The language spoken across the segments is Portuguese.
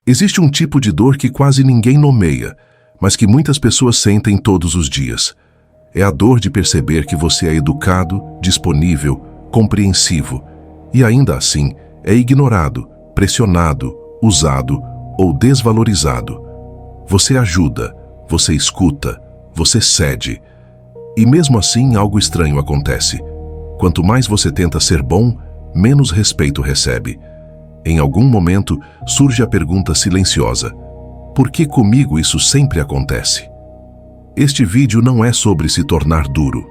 Existe um tipo de dor que quase ninguém nomeia, mas que muitas pessoas sentem todos os dias. É a dor de perceber que você é educado, disponível, compreensivo, e ainda assim é ignorado, pressionado, usado ou desvalorizado. Você ajuda, você escuta, você cede. E mesmo assim algo estranho acontece. Quanto mais você tenta ser bom, menos respeito recebe. Em algum momento surge a pergunta silenciosa: por que comigo isso sempre acontece? Este vídeo não é sobre se tornar duro.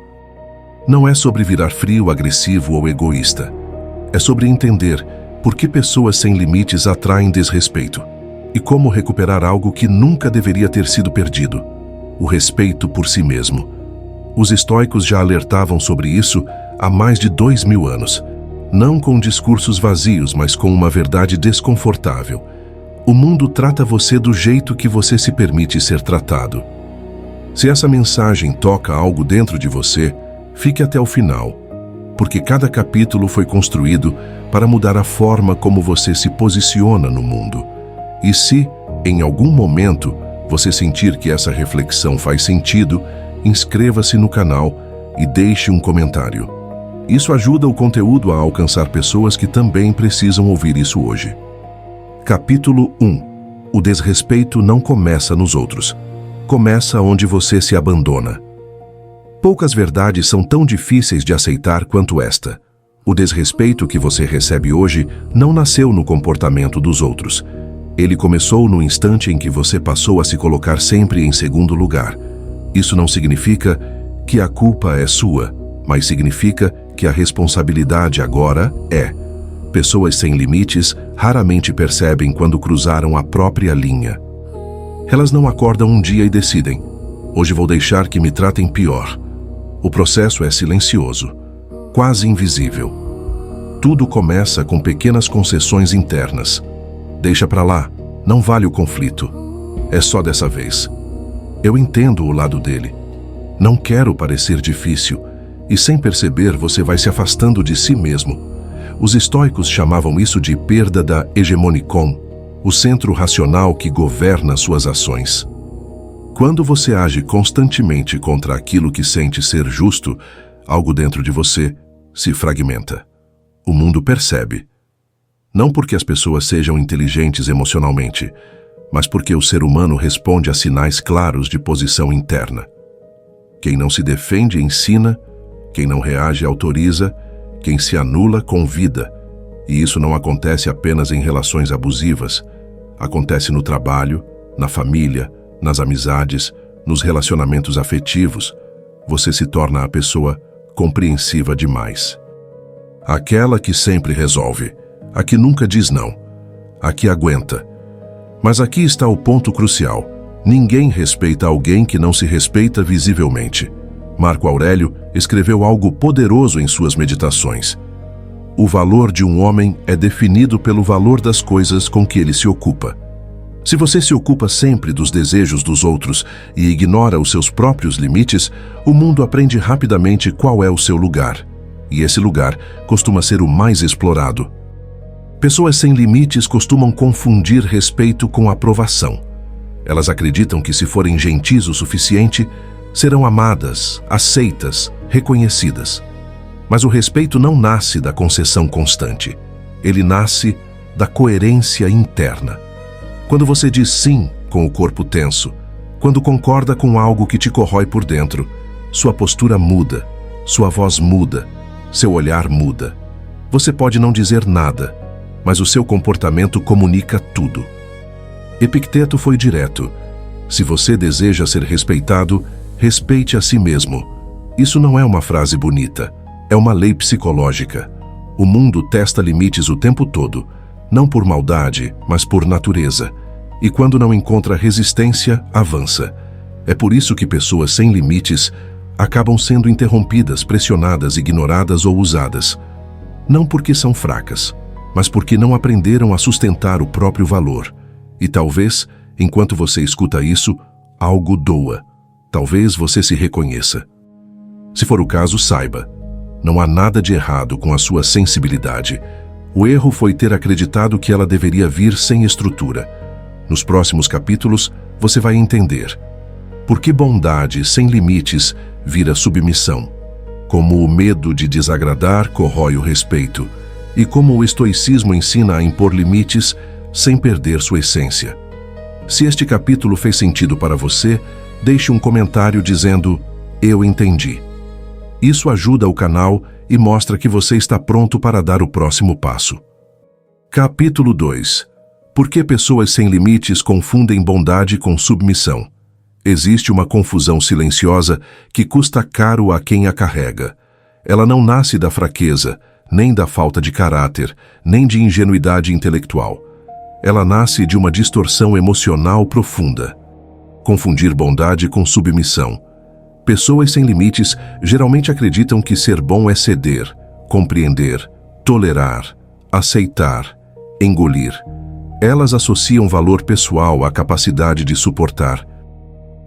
Não é sobre virar frio, agressivo ou egoísta. É sobre entender por que pessoas sem limites atraem desrespeito e como recuperar algo que nunca deveria ter sido perdido: o respeito por si mesmo. Os estoicos já alertavam sobre isso há mais de 2000 anos. Não com discursos vazios, mas com uma verdade desconfortável. O mundo trata você do jeito que você se permite ser tratado. Se essa mensagem toca algo dentro de você, fique até o final, porque cada capítulo foi construído para mudar a forma como você se posiciona no mundo. E se, em algum momento, você sentir que essa reflexão faz sentido, inscreva-se no canal e deixe um comentário. Isso ajuda o conteúdo a alcançar pessoas que também precisam ouvir isso hoje. Capítulo 1. O desrespeito não começa nos outros. Começa onde você se abandona. Poucas verdades são tão difíceis de aceitar quanto esta. O desrespeito que você recebe hoje não nasceu no comportamento dos outros. Ele começou no instante em que você passou a se colocar sempre em segundo lugar. Isso não significa que a culpa é sua, mas significa que a responsabilidade agora é. Pessoas sem limites raramente percebem quando cruzaram a própria linha. Elas não acordam um dia e decidem: hoje vou deixar que me tratem pior. O processo é silencioso, quase invisível. Tudo começa com pequenas concessões internas. Deixa pra lá, não vale o conflito. É só dessa vez. Eu entendo o lado dele. Não quero parecer difícil. E sem perceber, você vai se afastando de si mesmo. Os estoicos chamavam isso de perda da hegemonikon, o centro racional que governa suas ações. Quando você age constantemente contra aquilo que sente ser justo, algo dentro de você se fragmenta. O mundo percebe. Não porque as pessoas sejam inteligentes emocionalmente, mas porque o ser humano responde a sinais claros de posição interna. Quem não se defende ensina, quem não reage autoriza, quem se anula convida. E isso não acontece apenas em relações abusivas. Acontece no trabalho, na família, nas amizades, nos relacionamentos afetivos. Você se torna a pessoa compreensiva demais. Aquela que sempre resolve, a que nunca diz não, a que aguenta. Mas aqui está o ponto crucial: ninguém respeita alguém que não se respeita visivelmente. Marco Aurélio escreveu algo poderoso em suas meditações. O valor de um homem é definido pelo valor das coisas com que ele se ocupa. Se você se ocupa sempre dos desejos dos outros e ignora os seus próprios limites, o mundo aprende rapidamente qual é o seu lugar. E esse lugar costuma ser o mais explorado. Pessoas sem limites costumam confundir respeito com aprovação. Elas acreditam que, se forem gentis o suficiente, serão amadas, aceitas, reconhecidas. Mas o respeito não nasce da concessão constante. Ele nasce da coerência interna. Quando você diz sim com o corpo tenso, quando concorda com algo que te corrói por dentro, sua postura muda, sua voz muda, seu olhar muda. Você pode não dizer nada, mas o seu comportamento comunica tudo. Epicteto foi direto: se você deseja ser respeitado, respeite a si mesmo. Isso não é uma frase bonita, é uma lei psicológica. O mundo testa limites o tempo todo, não por maldade, mas por natureza. E quando não encontra resistência, avança. É por isso que pessoas sem limites acabam sendo interrompidas, pressionadas, ignoradas ou usadas. Não porque são fracas, mas porque não aprenderam a sustentar o próprio valor. E talvez, enquanto você escuta isso, algo doa. Talvez você se reconheça. Se for o caso, saiba: não há nada de errado com a sua sensibilidade. O erro foi ter acreditado que ela deveria vir sem estrutura. Nos próximos capítulos, você vai entender por que bondade sem limites vira submissão, como o medo de desagradar corrói o respeito e como o estoicismo ensina a impor limites sem perder sua essência. Se este capítulo fez sentido para você, deixe um comentário dizendo "Eu entendi". Isso ajuda o canal e mostra que você está pronto para dar o próximo passo. Capítulo 2. Por que pessoas sem limites confundem bondade com submissão? Existe uma confusão silenciosa que custa caro a quem a carrega. Ela não nasce da fraqueza, nem da falta de caráter, nem de ingenuidade intelectual. Ela nasce de uma distorção emocional profunda. Confundir bondade com submissão. Pessoas sem limites geralmente acreditam que ser bom é ceder, compreender, tolerar, aceitar, engolir. Elas associam valor pessoal à capacidade de suportar.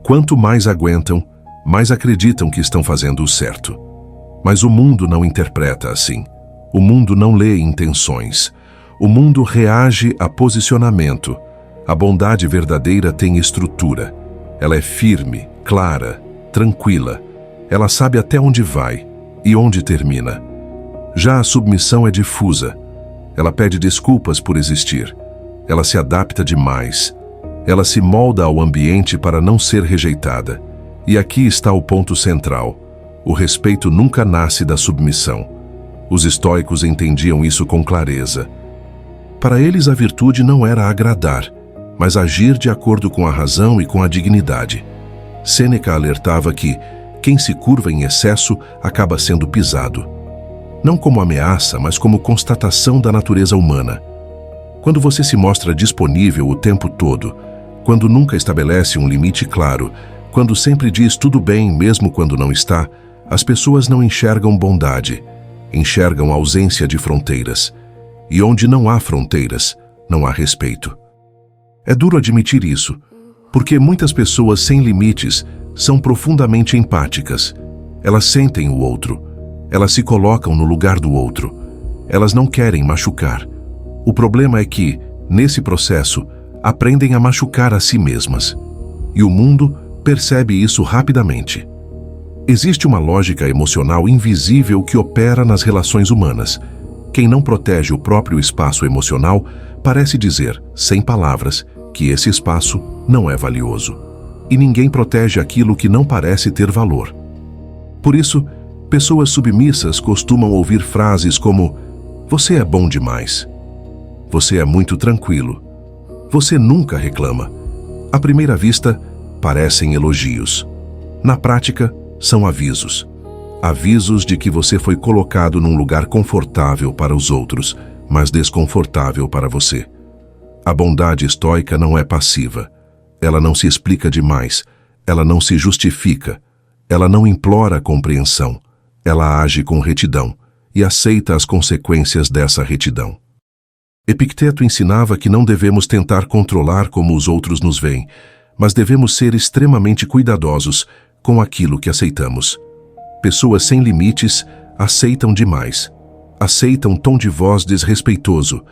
Quanto mais aguentam, mais acreditam que estão fazendo o certo. Mas o mundo não interpreta assim. O mundo não lê intenções. O mundo reage a posicionamento. A bondade verdadeira tem estrutura. Ela é firme, clara, tranquila. Ela sabe até onde vai e onde termina. Já a submissão é difusa. Ela pede desculpas por existir. Ela se adapta demais. Ela se molda ao ambiente para não ser rejeitada. E aqui está o ponto central. O respeito nunca nasce da submissão. Os estoicos entendiam isso com clareza. Para eles a virtude não era agradar, mas agir de acordo com a razão e com a dignidade. Sêneca alertava que quem se curva em excesso acaba sendo pisado. Não como ameaça, mas como constatação da natureza humana. Quando você se mostra disponível o tempo todo, quando nunca estabelece um limite claro, quando sempre diz tudo bem mesmo quando não está, as pessoas não enxergam bondade, enxergam ausência de fronteiras. E onde não há fronteiras, não há respeito. É duro admitir isso, porque muitas pessoas sem limites são profundamente empáticas. Elas sentem o outro, elas se colocam no lugar do outro, elas não querem machucar. O problema é que, nesse processo, aprendem a machucar a si mesmas. E o mundo percebe isso rapidamente. Existe uma lógica emocional invisível que opera nas relações humanas. Quem não protege o próprio espaço emocional parece dizer, sem palavras, que esse espaço não é valioso. E ninguém protege aquilo que não parece ter valor. Por isso, pessoas submissas costumam ouvir frases como "Você é bom demais", "Você é muito tranquilo", "Você nunca reclama". À primeira vista, parecem elogios. Na prática, são avisos. Avisos de que você foi colocado num lugar confortável para os outros, mas desconfortável para você. A bondade estoica não é passiva. Ela não se explica demais. Ela não se justifica. Ela não implora compreensão. Ela age com retidão e aceita as consequências dessa retidão. Epicteto ensinava que não devemos tentar controlar como os outros nos veem, mas devemos ser extremamente cuidadosos com aquilo que aceitamos. Pessoas sem limites aceitam demais. Aceitam tom de voz desrespeitoso.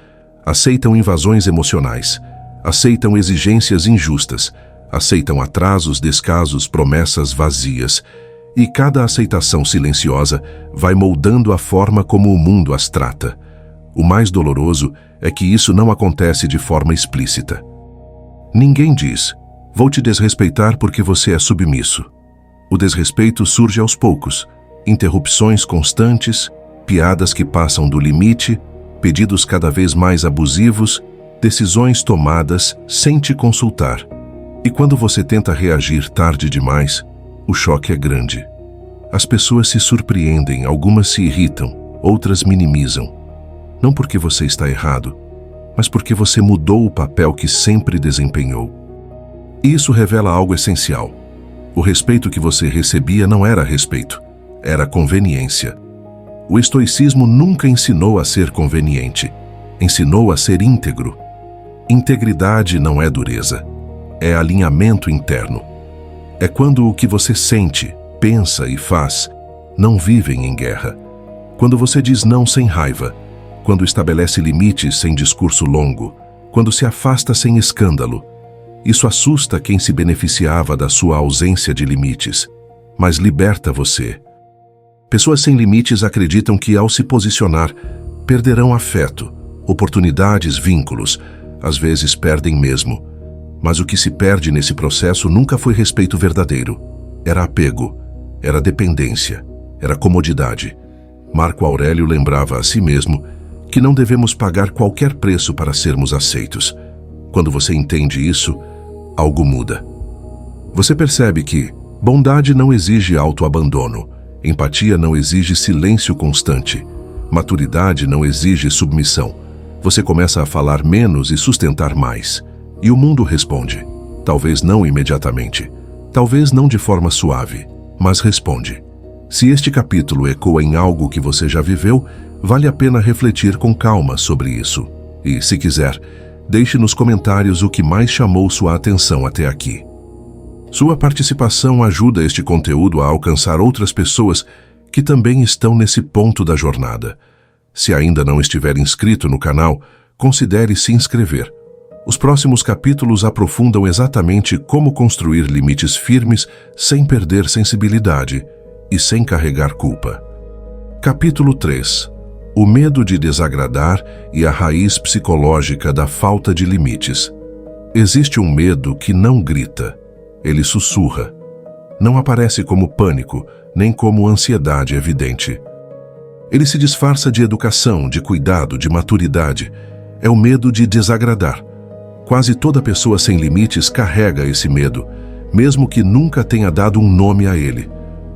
Aceitam invasões emocionais. Aceitam exigências injustas. Aceitam atrasos, descasos, promessas vazias. E cada aceitação silenciosa vai moldando a forma como o mundo as trata. O mais doloroso é que isso não acontece de forma explícita. Ninguém diz, "Vou te desrespeitar porque você é submisso". O desrespeito surge aos poucos, interrupções constantes, piadas que passam do limite, pedidos cada vez mais abusivos, decisões tomadas sem te consultar. E quando você tenta reagir tarde demais, o choque é grande. As pessoas se surpreendem, algumas se irritam, outras minimizam. Não porque você está errado, mas porque você mudou o papel que sempre desempenhou. E isso revela algo essencial. O respeito que você recebia não era respeito, era conveniência. O estoicismo nunca ensinou a ser conveniente, ensinou a ser íntegro. Integridade não é dureza, é alinhamento interno. É quando o que você sente, pensa e faz não vivem em guerra. Quando você diz não sem raiva, quando estabelece limites sem discurso longo, quando se afasta sem escândalo, Isso assusta quem se beneficiava da sua ausência de limites, mas liberta você. Pessoas sem limites acreditam que, ao se posicionar, perderão afeto, oportunidades, vínculos, às vezes perdem mesmo. Mas o que se perde nesse processo nunca foi respeito verdadeiro. Era apego, era dependência, era comodidade. Marco Aurélio lembrava a si mesmo que não devemos pagar qualquer preço para sermos aceitos. Quando você entende isso, algo muda. Você percebe que bondade não exige autoabandono, empatia não exige silêncio constante, maturidade não exige submissão. Você começa a falar menos e sustentar mais. E o mundo responde. Talvez não imediatamente, talvez não de forma suave, mas responde. Se este capítulo ecoa em algo que você já viveu, vale a pena refletir com calma sobre isso. E, se quiser, deixe nos comentários o que mais chamou sua atenção até aqui. Sua participação ajuda este conteúdo a alcançar outras pessoas que também estão nesse ponto da jornada. Se ainda não estiver inscrito no canal, considere se inscrever. Os próximos capítulos aprofundam exatamente como construir limites firmes sem perder sensibilidade e sem carregar culpa. Capítulo 3. O medo de desagradar e a raiz psicológica da falta de limites. Existe um medo que não grita, ele sussurra. Não aparece como pânico, nem como ansiedade evidente. Ele se disfarça de educação, de cuidado, de maturidade. É o medo de desagradar. Quase toda pessoa sem limites carrega esse medo, mesmo que nunca tenha dado um nome a ele.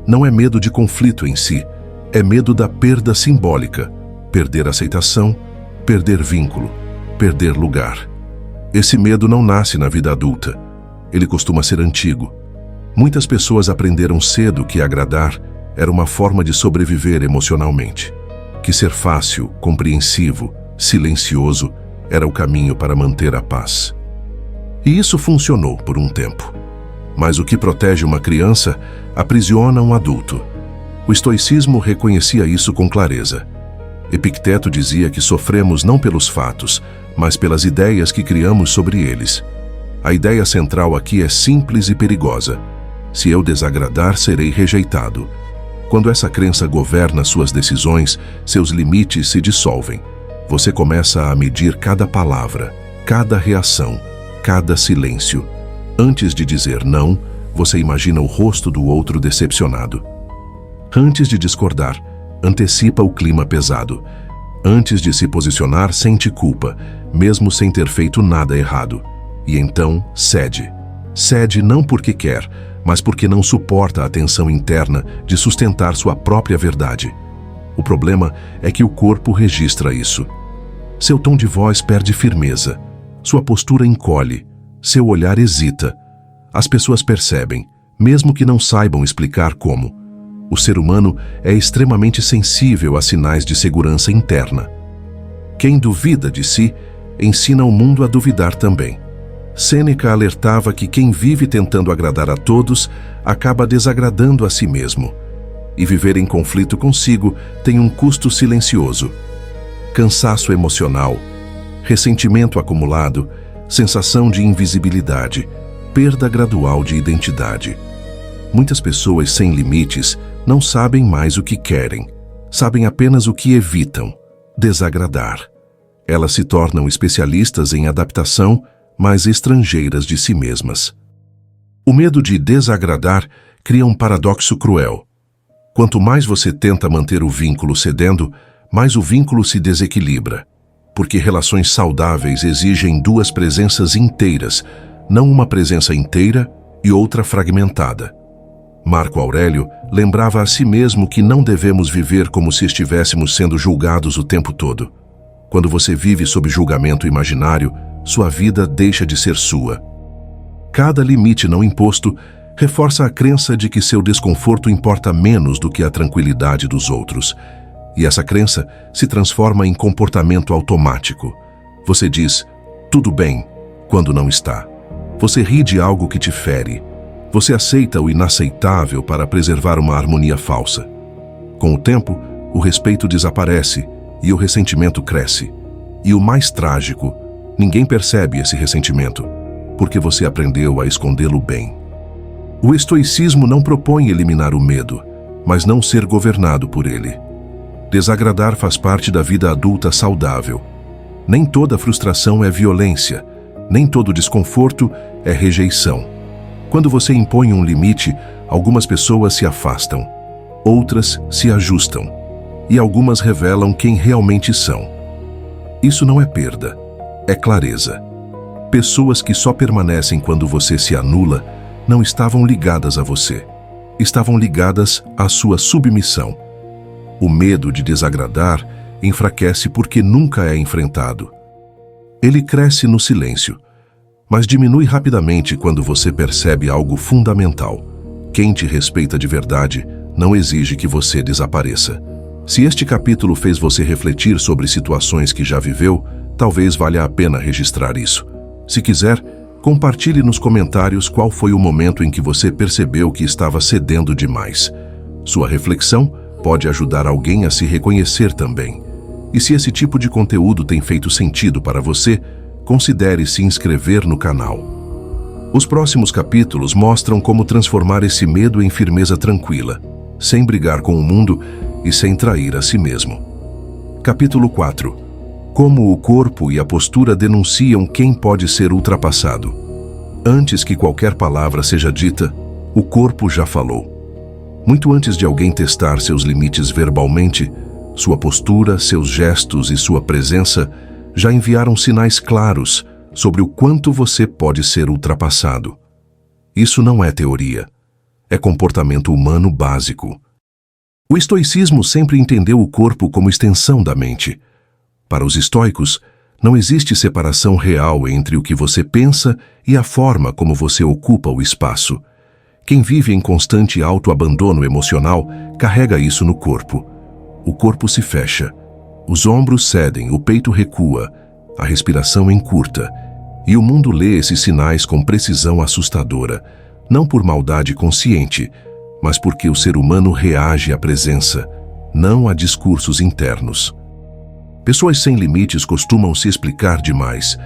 Não é medo de conflito em si, é medo da perda simbólica. Perder aceitação, perder vínculo, perder lugar. Esse medo não nasce na vida adulta. Ele costuma ser antigo. Muitas pessoas aprenderam cedo que agradar era uma forma de sobreviver emocionalmente. Que ser fácil, compreensivo, silencioso era o caminho para manter a paz. E isso funcionou por um tempo. Mas o que protege uma criança aprisiona um adulto. O estoicismo reconhecia isso com clareza. Epicteto dizia que sofremos não pelos fatos, mas pelas ideias que criamos sobre eles. A ideia central aqui é simples e perigosa. Se eu desagradar, serei rejeitado. Quando essa crença governa suas decisões, seus limites se dissolvem. Você começa a medir cada palavra, cada reação, cada silêncio. Antes de dizer não, você imagina o rosto do outro decepcionado. Antes de discordar, antecipa o clima pesado. Antes de se posicionar, sente culpa, mesmo sem ter feito nada errado. E então, cede. Cede não porque quer, mas porque não suporta a tensão interna de sustentar sua própria verdade. O problema é que o corpo registra isso. Seu tom de voz perde firmeza. Sua postura encolhe. Seu olhar hesita. As pessoas percebem, mesmo que não saibam explicar como. O ser humano é extremamente sensível a sinais de segurança interna. Quem duvida de si, ensina o mundo a duvidar também. Sêneca alertava que quem vive tentando agradar a todos, acaba desagradando a si mesmo. E viver em conflito consigo tem um custo silencioso. Cansaço emocional, ressentimento acumulado, sensação de invisibilidade, perda gradual de identidade. Muitas pessoas sem limites não sabem mais o que querem, sabem apenas o que evitam: desagradar. Elas se tornam especialistas em adaptação, mas estrangeiras de si mesmas. O medo de desagradar cria um paradoxo cruel. Quanto mais você tenta manter o vínculo cedendo, mais o vínculo se desequilibra, porque relações saudáveis exigem duas presenças inteiras, não uma presença inteira e outra fragmentada. Marco Aurélio lembrava a si mesmo que não devemos viver como se estivéssemos sendo julgados o tempo todo. Quando você vive sob julgamento imaginário, sua vida deixa de ser sua. Cada limite não imposto reforça a crença de que seu desconforto importa menos do que a tranquilidade dos outros. E essa crença se transforma em comportamento automático. Você diz, tudo bem, quando não está. Você ri de algo que te fere. Você aceita o inaceitável para preservar uma harmonia falsa. Com o tempo, o respeito desaparece e o ressentimento cresce. E o mais trágico, ninguém percebe esse ressentimento. porque você aprendeu a escondê-lo bem. O estoicismo não propõe eliminar o medo, mas não ser governado por ele. Desagradar faz parte da vida adulta saudável. Nem toda frustração é violência, nem todo desconforto é rejeição. Quando você impõe um limite, algumas pessoas se afastam, outras se ajustam, e algumas revelam quem realmente são. Isso não é perda, é clareza. Pessoas que só permanecem quando você se anula não estavam ligadas a você. Estavam ligadas à sua submissão. O medo de desagradar enfraquece porque nunca é enfrentado. Ele cresce no silêncio, mas diminui rapidamente quando você percebe algo fundamental. Quem te respeita de verdade não exige que você desapareça. Se este capítulo fez você refletir sobre situações que já viveu, talvez valha a pena registrar isso. Se quiser, compartilhe nos comentários qual foi o momento em que você percebeu que estava cedendo demais. Sua reflexão pode ajudar alguém a se reconhecer também. E se esse tipo de conteúdo tem feito sentido para você, considere se inscrever no canal. Os próximos capítulos mostram como transformar esse medo em firmeza tranquila, sem brigar com o mundo e sem trair a si mesmo. Capítulo 4. Como o corpo e a postura denunciam quem pode ser ultrapassado. Antes que qualquer palavra seja dita, o corpo já falou. Muito antes de alguém testar seus limites verbalmente, sua postura, seus gestos e sua presença já enviaram sinais claros sobre o quanto você pode ser ultrapassado. Isso não é teoria, é comportamento humano básico. O estoicismo sempre entendeu o corpo como extensão da mente. Para os estoicos, não existe separação real entre o que você pensa e a forma como você ocupa o espaço. Quem vive em constante autoabandono emocional carrega isso no corpo. O corpo se fecha, os ombros cedem, o peito recua, a respiração encurta, e o mundo lê esses sinais com precisão assustadora, não por maldade consciente, mas porque o ser humano reage à presença, não a discursos internos. Pessoas sem limites costumam se explicar demais,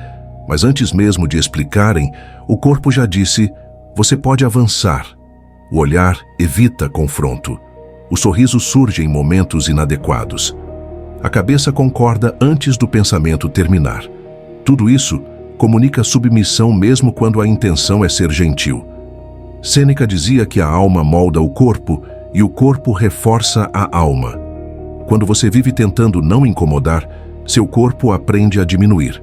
mas antes mesmo de explicarem, o corpo já disse: você pode avançar. O olhar evita confronto. O sorriso surge em momentos inadequados. A cabeça concorda antes do pensamento terminar. Tudo isso comunica submissão mesmo quando a intenção é ser gentil. Sêneca dizia que a alma molda o corpo e o corpo reforça a alma. Quando você vive tentando não incomodar, seu corpo aprende a diminuir.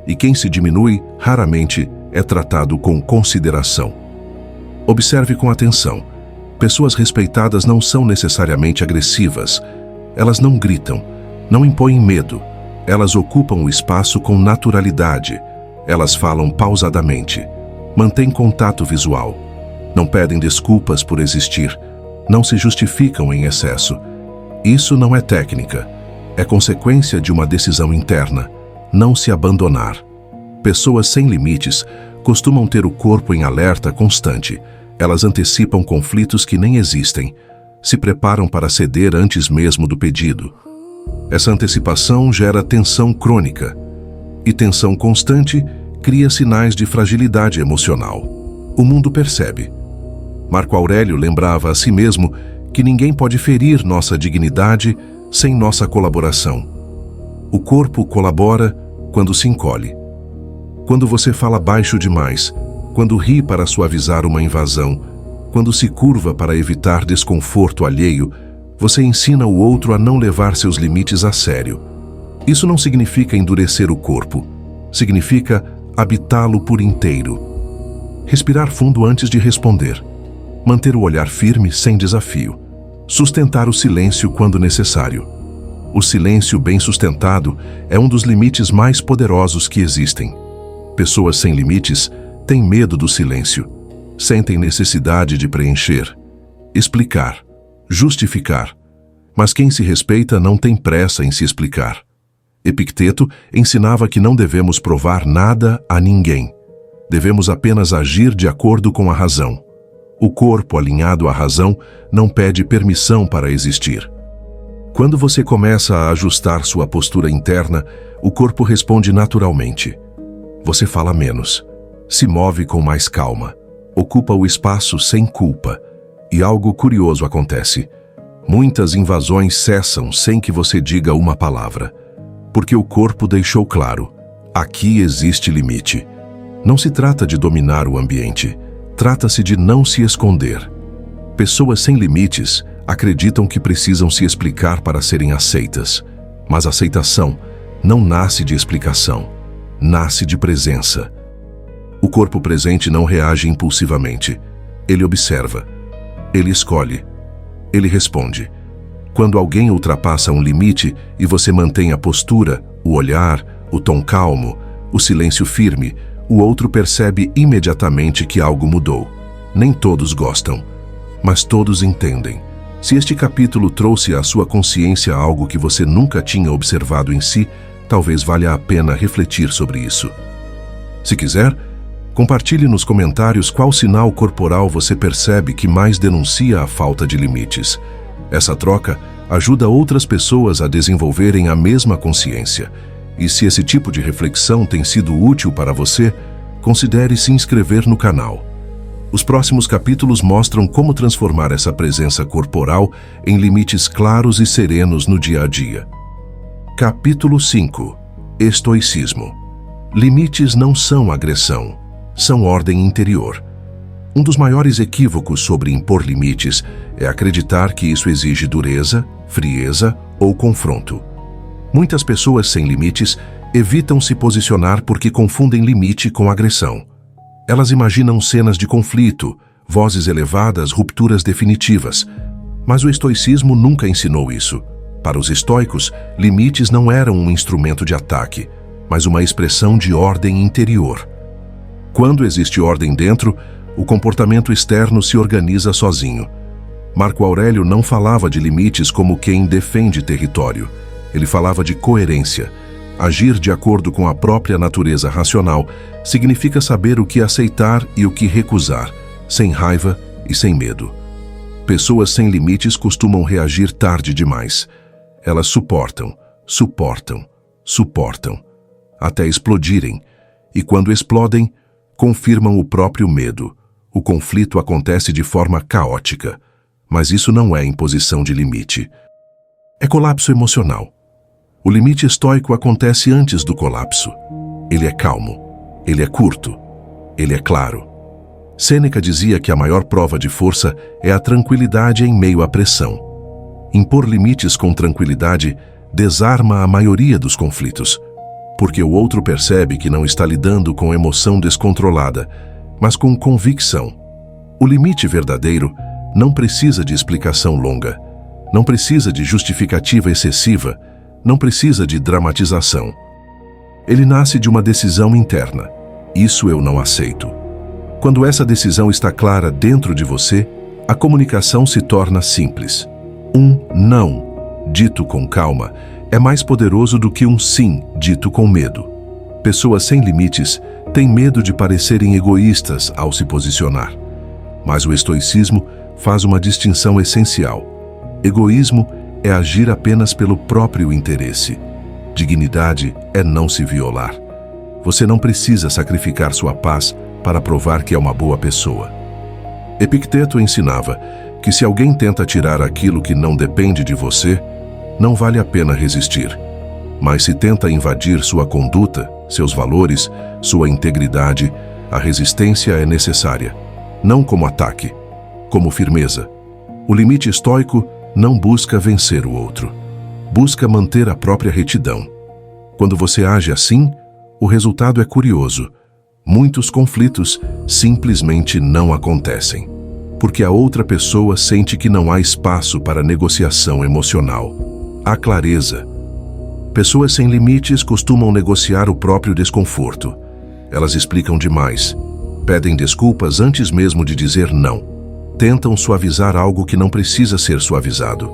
E quem se diminui, raramente, é tratado com consideração. Observe com atenção. Pessoas respeitadas não são necessariamente agressivas. Elas não gritam, não impõem medo. Elas ocupam o espaço com naturalidade. Elas falam pausadamente. Mantêm contato visual. Não pedem desculpas por existir. Não se justificam em excesso. Isso não é técnica. É consequência de uma decisão interna. Não se abandonar. Pessoas sem limites costumam ter o corpo em alerta constante. Elas antecipam conflitos que nem existem. Se preparam para ceder antes mesmo do pedido. Essa antecipação gera tensão crônica. E tensão constante cria sinais de fragilidade emocional. O mundo percebe. Marco Aurélio lembrava a si mesmo que ninguém pode ferir nossa dignidade sem nossa colaboração. O corpo colabora quando se encolhe. Quando você fala baixo demais, quando ri para suavizar uma invasão, quando se curva para evitar desconforto alheio, você ensina o outro a não levar seus limites a sério. Isso não significa endurecer o corpo, significa habitá-lo por inteiro. Respirar fundo antes de responder. Manter o olhar firme sem desafio. Sustentar o silêncio quando necessário. O silêncio bem sustentado é um dos limites mais poderosos que existem. Pessoas sem limites têm medo do silêncio. Sentem necessidade de preencher, explicar, justificar. Mas quem se respeita não tem pressa em se explicar. Epicteto ensinava que não devemos provar nada a ninguém. Devemos apenas agir de acordo com a razão. O corpo alinhado à razão não pede permissão para existir. Quando você começa a ajustar sua postura interna, o corpo responde naturalmente. Você fala menos, se move com mais calma, ocupa o espaço sem culpa, e algo curioso acontece. Muitas invasões cessam sem que você diga uma palavra, porque o corpo deixou claro: aqui existe limite. Não se trata de dominar o ambiente, trata-se de não se esconder. Pessoas sem limites acreditam que precisam se explicar para serem aceitas, mas aceitação não nasce de explicação, nasce de presença. O corpo presente não reage impulsivamente. Ele observa. Ele escolhe. Ele responde. Quando alguém ultrapassa um limite e você mantém a postura, o olhar, o tom calmo, o silêncio firme, o outro percebe imediatamente que algo mudou. Nem todos gostam, mas todos entendem. Se este capítulo trouxe à sua consciência algo que você nunca tinha observado em si, talvez valha a pena refletir sobre isso. Se quiser, compartilhe nos comentários qual sinal corporal você percebe que mais denuncia a falta de limites. Essa troca ajuda outras pessoas a desenvolverem a mesma consciência. E se esse tipo de reflexão tem sido útil para você, considere se inscrever no canal. Os próximos capítulos mostram como transformar essa presença corporal em limites claros e serenos no dia a dia. Capítulo 5. Estoicismo. Limites não são agressão, são ordem interior. Um dos maiores equívocos sobre impor limites é acreditar que isso exige dureza, frieza ou confronto. Muitas pessoas sem limites evitam se posicionar porque confundem limite com agressão. Elas imaginam cenas de conflito, vozes elevadas, rupturas definitivas. Mas o estoicismo nunca ensinou isso. Para os estoicos, limites não eram um instrumento de ataque, mas uma expressão de ordem interior. Quando existe ordem dentro, o comportamento externo se organiza sozinho. Marco Aurélio não falava de limites como quem defende território. Ele falava de coerência. Agir de acordo com a própria natureza racional significa saber o que aceitar e o que recusar, sem raiva e sem medo. Pessoas sem limites costumam reagir tarde demais. Elas suportam, até explodirem, e quando explodem, confirmam o próprio medo. O conflito acontece de forma caótica, mas isso não é imposição de limite. É colapso emocional. O limite estoico acontece antes do colapso. Ele é calmo, ele é curto, ele é claro. Sêneca dizia que a maior prova de força é a tranquilidade em meio à pressão. Impor limites com tranquilidade desarma a maioria dos conflitos, porque o outro percebe que não está lidando com emoção descontrolada, mas com convicção. O limite verdadeiro não precisa de explicação longa, não precisa de justificativa excessiva, não precisa de dramatização. Ele nasce de uma decisão interna. Isso eu não aceito. Quando essa decisão está clara dentro de você, a comunicação se torna simples. Um não, dito com calma, é mais poderoso do que um sim, dito com medo. Pessoas sem limites têm medo de parecerem egoístas ao se posicionar. Mas o estoicismo faz uma distinção essencial. Egoísmo é agir apenas pelo próprio interesse. Dignidade é não se violar. Você não precisa sacrificar sua paz para provar que é uma boa pessoa. Epicteto ensinava que se alguém tenta tirar aquilo que não depende de você, não vale a pena resistir. Mas se tenta invadir sua conduta, seus valores, sua integridade, a resistência é necessária. Não como ataque, como firmeza. O limite estoico não busca vencer o outro. Busca manter a própria retidão. Quando você age assim, o resultado é curioso. Muitos conflitos simplesmente não acontecem, porque a outra pessoa sente que não há espaço para negociação emocional. Há clareza. Pessoas sem limites costumam negociar o próprio desconforto. Elas explicam demais, pedem desculpas antes mesmo de dizer não. Tentam suavizar algo que não precisa ser suavizado.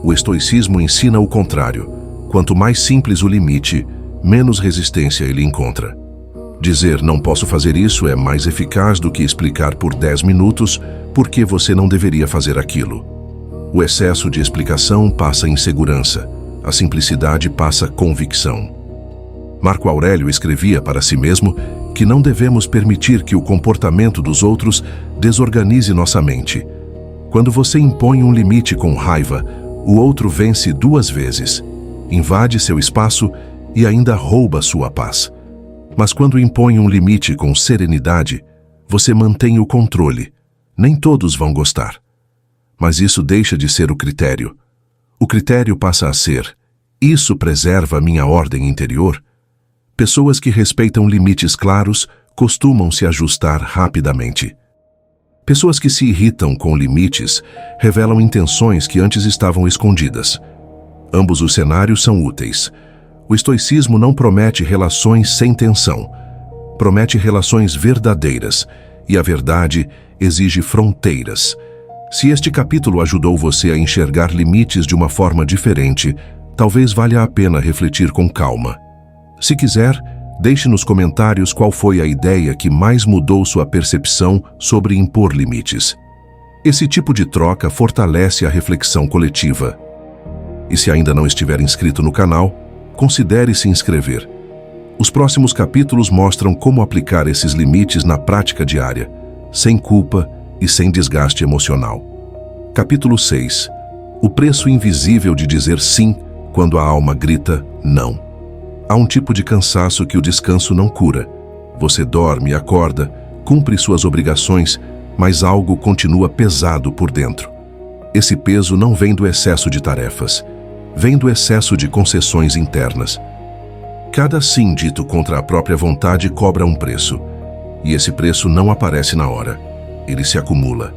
O estoicismo ensina o contrário. Quanto mais simples o limite, menos resistência ele encontra. Dizer não posso fazer isso é mais eficaz do que explicar por 10 minutos por que você não deveria fazer aquilo. O excesso de explicação passa insegurança. A simplicidade passa convicção. Marco Aurélio escrevia para si mesmo que não devemos permitir que o comportamento dos outros desorganize nossa mente. Quando você impõe um limite com raiva, o outro vence 2 vezes, invade seu espaço e ainda rouba sua paz. Mas quando impõe um limite com serenidade, você mantém o controle. Nem todos vão gostar. Mas isso deixa de ser o critério. O critério passa a ser: isso preserva minha ordem interior? Pessoas que respeitam limites claros costumam se ajustar rapidamente. Pessoas que se irritam com limites revelam intenções que antes estavam escondidas. Ambos os cenários são úteis. O estoicismo não promete relações sem tensão. Promete relações verdadeiras, e a verdade exige fronteiras. Se este capítulo ajudou você a enxergar limites de uma forma diferente, talvez valha a pena refletir com calma. Se quiser, deixe nos comentários qual foi a ideia que mais mudou sua percepção sobre impor limites. Esse tipo de troca fortalece a reflexão coletiva. E se ainda não estiver inscrito no canal, considere se inscrever. Os próximos capítulos mostram como aplicar esses limites na prática diária, sem culpa e sem desgaste emocional. Capítulo 6. O preço invisível de dizer sim quando a alma grita não. Há um tipo de cansaço que o descanso não cura. Você dorme, acorda, cumpre suas obrigações, mas algo continua pesado por dentro. Esse peso não vem do excesso de tarefas, vem do excesso de concessões internas. Cada sim dito contra a própria vontade cobra um preço, e esse preço não aparece na hora, ele se acumula.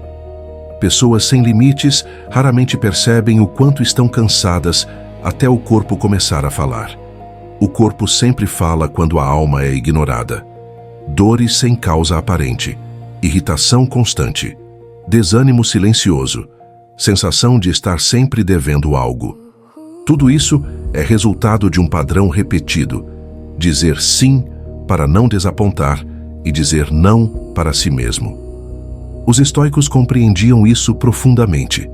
Pessoas sem limites raramente percebem o quanto estão cansadas até o corpo começar a falar. O corpo sempre fala quando a alma é ignorada. Dores sem causa aparente, irritação constante, desânimo silencioso, sensação de estar sempre devendo algo. Tudo isso é resultado de um padrão repetido: dizer sim para não desapontar e dizer não para si mesmo. Os estoicos compreendiam isso profundamente.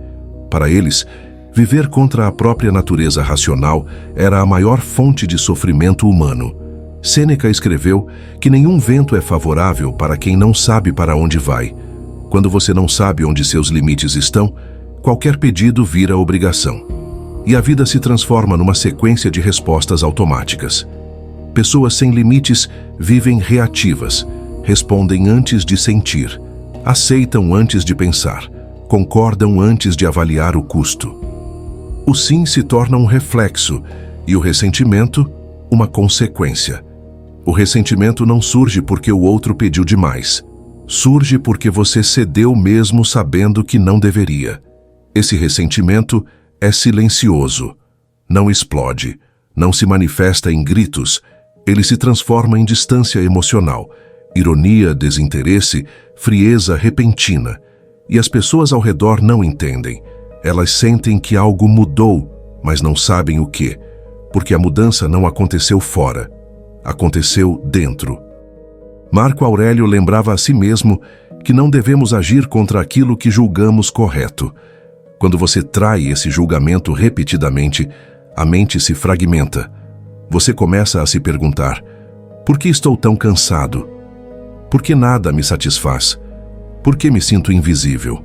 Para eles, viver contra a própria natureza racional era a maior fonte de sofrimento humano. Sêneca escreveu que nenhum vento é favorável para quem não sabe para onde vai. Quando você não sabe onde seus limites estão, qualquer pedido vira obrigação. E a vida se transforma numa sequência de respostas automáticas. Pessoas sem limites vivem reativas, respondem antes de sentir, aceitam antes de pensar, concordam antes de avaliar o custo. O sim se torna um reflexo e o ressentimento, uma consequência. O ressentimento não surge porque o outro pediu demais. Surge porque você cedeu mesmo sabendo que não deveria. Esse ressentimento é silencioso. Não explode, não se manifesta em gritos. Ele se transforma em distância emocional, ironia, desinteresse, frieza repentina. E as pessoas ao redor não entendem. Elas sentem que algo mudou, mas não sabem o quê, porque a mudança não aconteceu fora, aconteceu dentro. Marco Aurélio lembrava a si mesmo que não devemos agir contra aquilo que julgamos correto. Quando você trai esse julgamento repetidamente, a mente se fragmenta. Você começa a se perguntar: por que estou tão cansado? Por que nada me satisfaz? Por que me sinto invisível?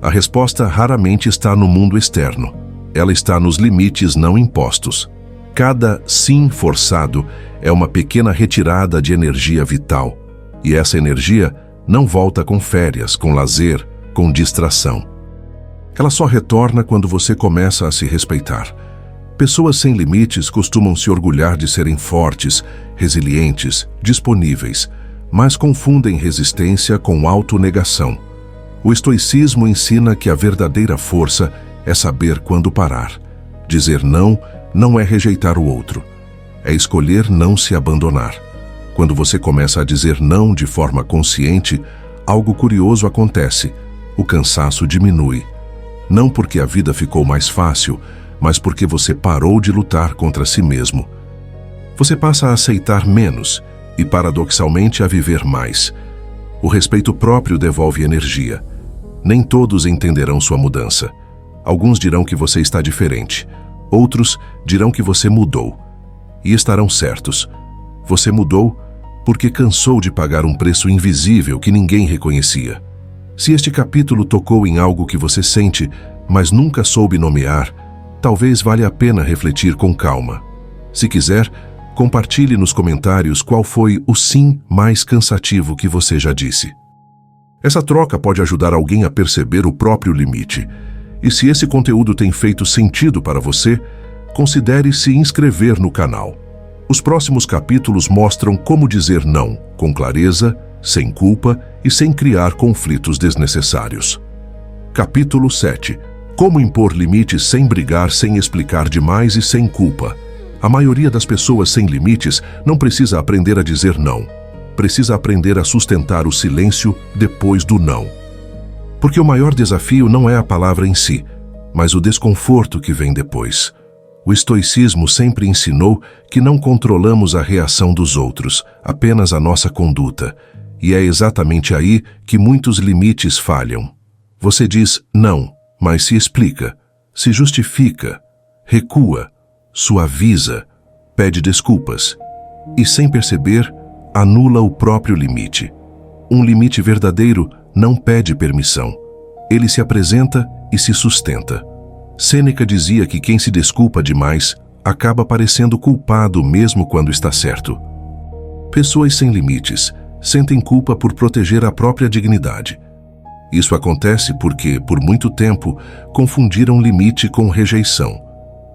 A resposta raramente está no mundo externo. Ela está nos limites não impostos. Cada sim forçado é uma pequena retirada de energia vital. E essa energia não volta com férias, com lazer, com distração. Ela só retorna quando você começa a se respeitar. Pessoas sem limites costumam se orgulhar de serem fortes, resilientes, disponíveis, mas confundem resistência com autonegação. O estoicismo ensina que a verdadeira força é saber quando parar. Dizer não não é rejeitar o outro, é escolher não se abandonar. Quando você começa a dizer não de forma consciente, algo curioso acontece. O cansaço diminui. Não porque a vida ficou mais fácil, mas porque você parou de lutar contra si mesmo. Você passa a aceitar menos e, paradoxalmente, a viver mais. O respeito próprio devolve energia. Nem todos entenderão sua mudança. Alguns dirão que você está diferente. Outros dirão que você mudou. E estarão certos. Você mudou porque cansou de pagar um preço invisível que ninguém reconhecia. Se este capítulo tocou em algo que você sente, mas nunca soube nomear, talvez valha a pena refletir com calma. Se quiser, compartilhe nos comentários qual foi o sim mais cansativo que você já disse. Essa troca pode ajudar alguém a perceber o próprio limite. E se esse conteúdo tem feito sentido para você, considere se inscrever no canal. Os próximos capítulos mostram como dizer não, com clareza, sem culpa e sem criar conflitos desnecessários. Capítulo 7. Como impor limites sem brigar, sem explicar demais e sem culpa. A maioria das pessoas sem limites não precisa aprender a dizer não. Precisa aprender a sustentar o silêncio depois do não. Porque o maior desafio não é a palavra em si, mas o desconforto que vem depois. O estoicismo sempre ensinou que não controlamos a reação dos outros, apenas a nossa conduta. E é exatamente aí que muitos limites falham. Você diz não, mas se explica, se justifica, recua, suaviza, pede desculpas. E sem perceber, anula o próprio limite. Um limite verdadeiro não pede permissão. Ele se apresenta e se sustenta. Sêneca dizia que quem se desculpa demais acaba parecendo culpado mesmo quando está certo. Pessoas sem limites sentem culpa por proteger a própria dignidade. Isso acontece porque, por muito tempo, confundiram limite com rejeição.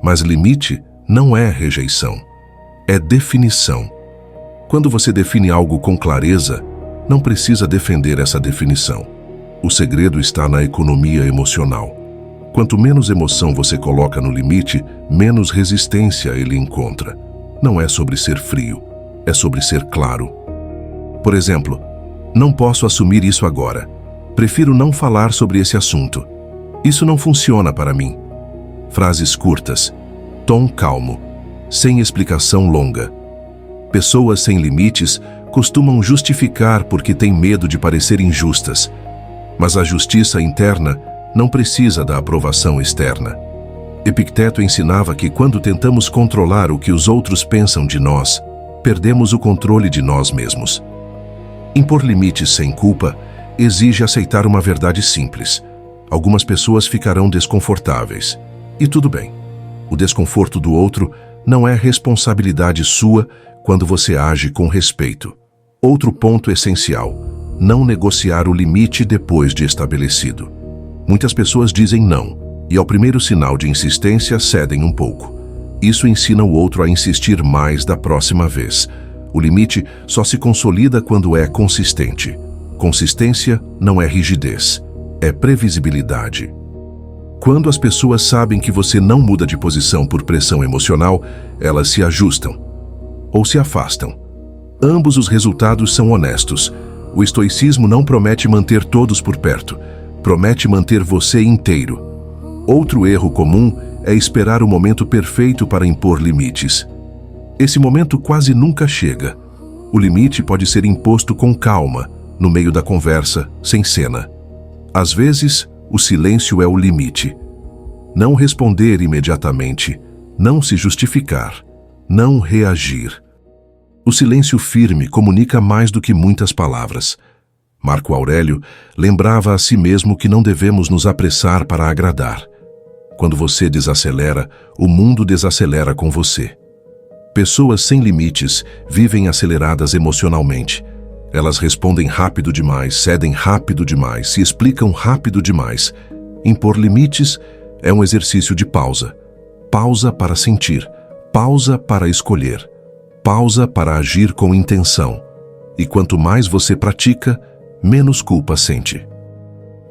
Mas limite não é rejeição, é definição. Quando você define algo com clareza, não precisa defender essa definição. O segredo está na economia emocional. Quanto menos emoção você coloca no limite, menos resistência ele encontra. Não é sobre ser frio, é sobre ser claro. Por exemplo, não posso assumir isso agora. Prefiro não falar sobre esse assunto. Isso não funciona para mim. Frases curtas, tom calmo, sem explicação longa. Pessoas sem limites costumam justificar porque têm medo de parecer injustas. Mas a justiça interna não precisa da aprovação externa. Epicteto ensinava que quando tentamos controlar o que os outros pensam de nós, perdemos o controle de nós mesmos. Impor limites sem culpa exige aceitar uma verdade simples. Algumas pessoas ficarão desconfortáveis. E tudo bem. O desconforto do outro não é responsabilidade sua quando você age com respeito. Outro ponto essencial: não negociar o limite depois de estabelecido. Muitas pessoas dizem não, e ao primeiro sinal de insistência cedem um pouco. Isso ensina o outro a insistir mais da próxima vez. O limite só se consolida quando é consistente. Consistência não é rigidez, é previsibilidade. Quando as pessoas sabem que você não muda de posição por pressão emocional, elas se ajustam ou se afastam. Ambos os resultados são honestos. O estoicismo não promete manter todos por perto, promete manter você inteiro. Outro erro comum é esperar o momento perfeito para impor limites. Esse momento quase nunca chega. O limite pode ser imposto com calma, no meio da conversa, sem cena. Às vezes, o silêncio é o limite. Não responder imediatamente, não se justificar, não reagir. O silêncio firme comunica mais do que muitas palavras. Marco Aurélio lembrava a si mesmo que não devemos nos apressar para agradar. Quando você desacelera, o mundo desacelera com você. Pessoas sem limites vivem aceleradas emocionalmente. Elas respondem rápido demais, cedem rápido demais, se explicam rápido demais. Impor limites é um exercício de pausa. Pausa para sentir, pausa para escolher, pausa para agir com intenção. E quanto mais você pratica, menos culpa sente.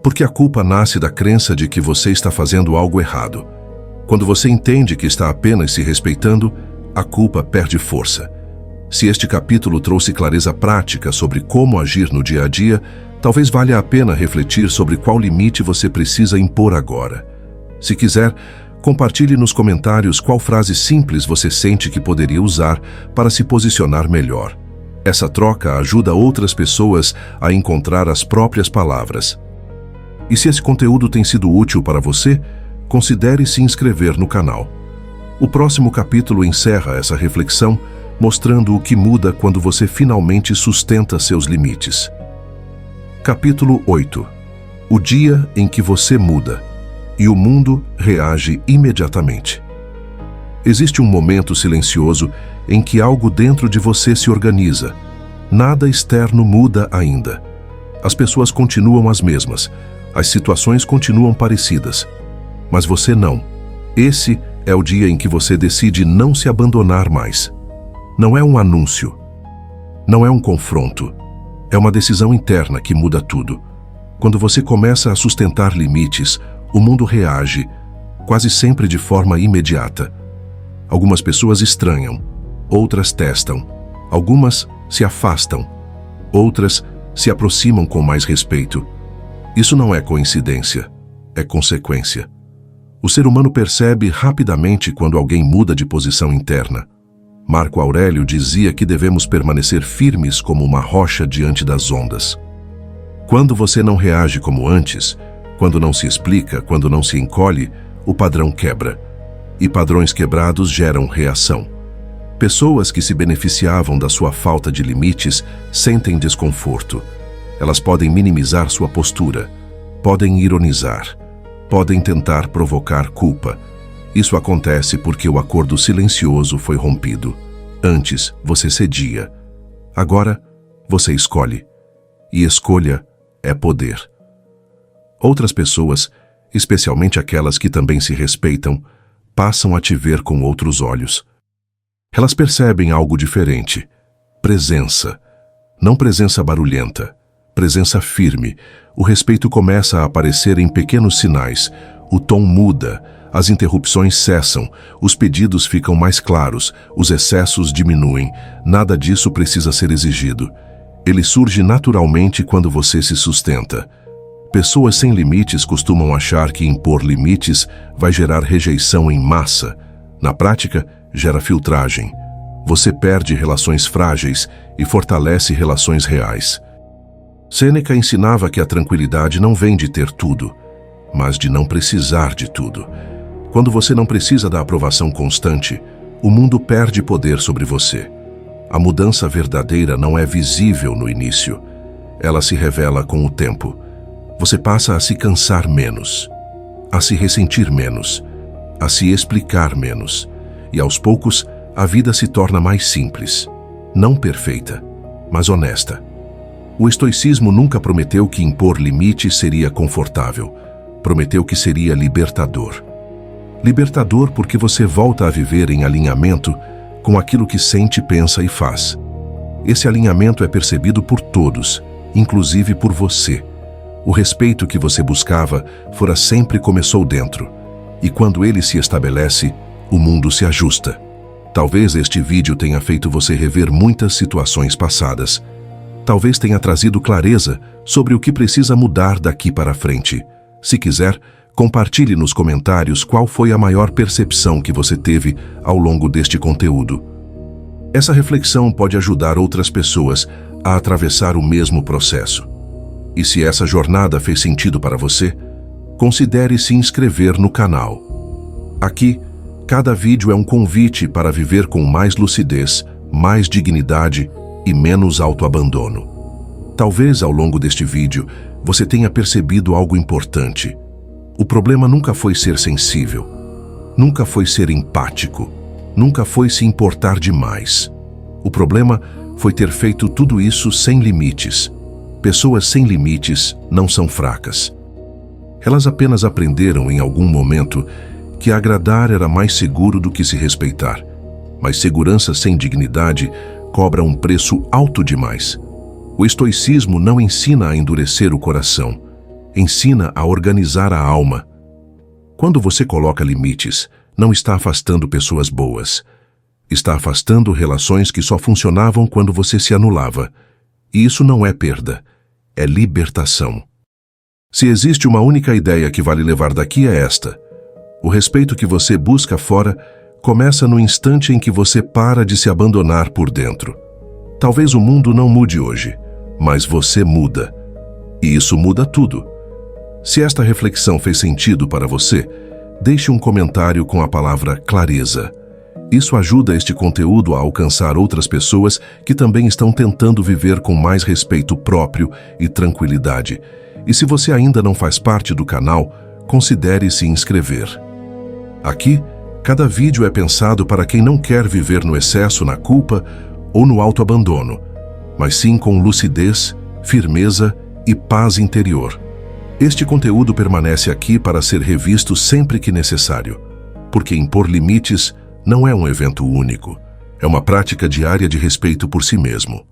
Porque a culpa nasce da crença de que você está fazendo algo errado. Quando você entende que está apenas se respeitando, a culpa perde força. Se este capítulo trouxe clareza prática sobre como agir no dia a dia, talvez valha a pena refletir sobre qual limite você precisa impor agora. Se quiser, compartilhe nos comentários qual frase simples você sente que poderia usar para se posicionar melhor. Essa troca ajuda outras pessoas a encontrar as próprias palavras. E se esse conteúdo tem sido útil para você, considere se inscrever no canal. O próximo capítulo encerra essa reflexão mostrando o que muda quando você finalmente sustenta seus limites. Capítulo 8. O dia em que você muda e o mundo reage imediatamente. Existe um momento silencioso em que algo dentro de você se organiza. Nada externo muda ainda. As pessoas continuam as mesmas, as situações continuam parecidas, mas você não. Esse é o dia em que você decide não se abandonar mais. Não é um anúncio, não é um confronto, é uma decisão interna que muda tudo. Quando você começa a sustentar limites, o mundo reage, quase sempre de forma imediata. Algumas pessoas estranham, outras testam, algumas se afastam, outras se aproximam com mais respeito. Isso não é coincidência, é consequência. O ser humano percebe rapidamente quando alguém muda de posição interna. Marco Aurélio dizia que devemos permanecer firmes como uma rocha diante das ondas. Quando você não reage como antes, quando não se explica, quando não se encolhe, o padrão quebra. E padrões quebrados geram reação. Pessoas que se beneficiavam da sua falta de limites sentem desconforto. Elas podem minimizar sua postura, podem ironizar, podem tentar provocar culpa. Isso acontece porque o acordo silencioso foi rompido. Antes, você cedia. Agora, você escolhe. E escolha é poder. Outras pessoas, especialmente aquelas que também se respeitam, passam a te ver com outros olhos. Elas percebem algo diferente. Presença. Não presença barulhenta. Presença firme. O respeito começa a aparecer em pequenos sinais. O tom muda. As interrupções cessam. Os pedidos ficam mais claros. Os excessos diminuem. Nada disso precisa ser exigido. Ele surge naturalmente quando você se sustenta. Pessoas sem limites costumam achar que impor limites vai gerar rejeição em massa. Na prática, gera filtragem. Você perde relações frágeis e fortalece relações reais. Sêneca ensinava que a tranquilidade não vem de ter tudo, mas de não precisar de tudo. Quando você não precisa da aprovação constante, o mundo perde poder sobre você. A mudança verdadeira não é visível no início. Ela se revela com o tempo. Você passa a se cansar menos, a se ressentir menos, a se explicar menos. E aos poucos, a vida se torna mais simples. Não perfeita, mas honesta. O estoicismo nunca prometeu que impor limites seria confortável. Prometeu que seria libertador. Libertador porque você volta a viver em alinhamento com aquilo que sente, pensa e faz. Esse alinhamento é percebido por todos, inclusive por você. O respeito que você buscava fora sempre começou dentro. E quando ele se estabelece, o mundo se ajusta. Talvez este vídeo tenha feito você rever muitas situações passadas. Talvez tenha trazido clareza sobre o que precisa mudar daqui para frente. Se quiser, compartilhe nos comentários qual foi a maior percepção que você teve ao longo deste conteúdo. Essa reflexão pode ajudar outras pessoas a atravessar o mesmo processo. E se essa jornada fez sentido para você, considere se inscrever no canal. Aqui, cada vídeo é um convite para viver com mais lucidez, mais dignidade e menos autoabandono. Talvez ao longo deste vídeo você tenha percebido algo importante. O problema nunca foi ser sensível, nunca foi ser empático, nunca foi se importar demais. O problema foi ter feito tudo isso sem limites. Pessoas sem limites não são fracas. Elas apenas aprenderam em algum momento que agradar era mais seguro do que se respeitar. Mas segurança sem dignidade cobra um preço alto demais. O estoicismo não ensina a endurecer o coração, ensina a organizar a alma. Quando você coloca limites, não está afastando pessoas boas. Está afastando relações que só funcionavam quando você se anulava. E isso não é perda, é libertação. Se existe uma única ideia que vale levar daqui é esta: o respeito que você busca fora começa no instante em que você para de se abandonar por dentro. Talvez o mundo não mude hoje, mas você muda. E isso muda tudo. Se esta reflexão fez sentido para você, deixe um comentário com a palavra clareza. Isso ajuda este conteúdo a alcançar outras pessoas que também estão tentando viver com mais respeito próprio e tranquilidade. E se você ainda não faz parte do canal, considere se inscrever. Aqui, cada vídeo é pensado para quem não quer viver no excesso, na culpa ou no autoabandono, mas sim com lucidez, firmeza e paz interior. Este conteúdo permanece aqui para ser revisto sempre que necessário, porque impor limites não é um evento único, é uma prática diária de respeito por si mesmo.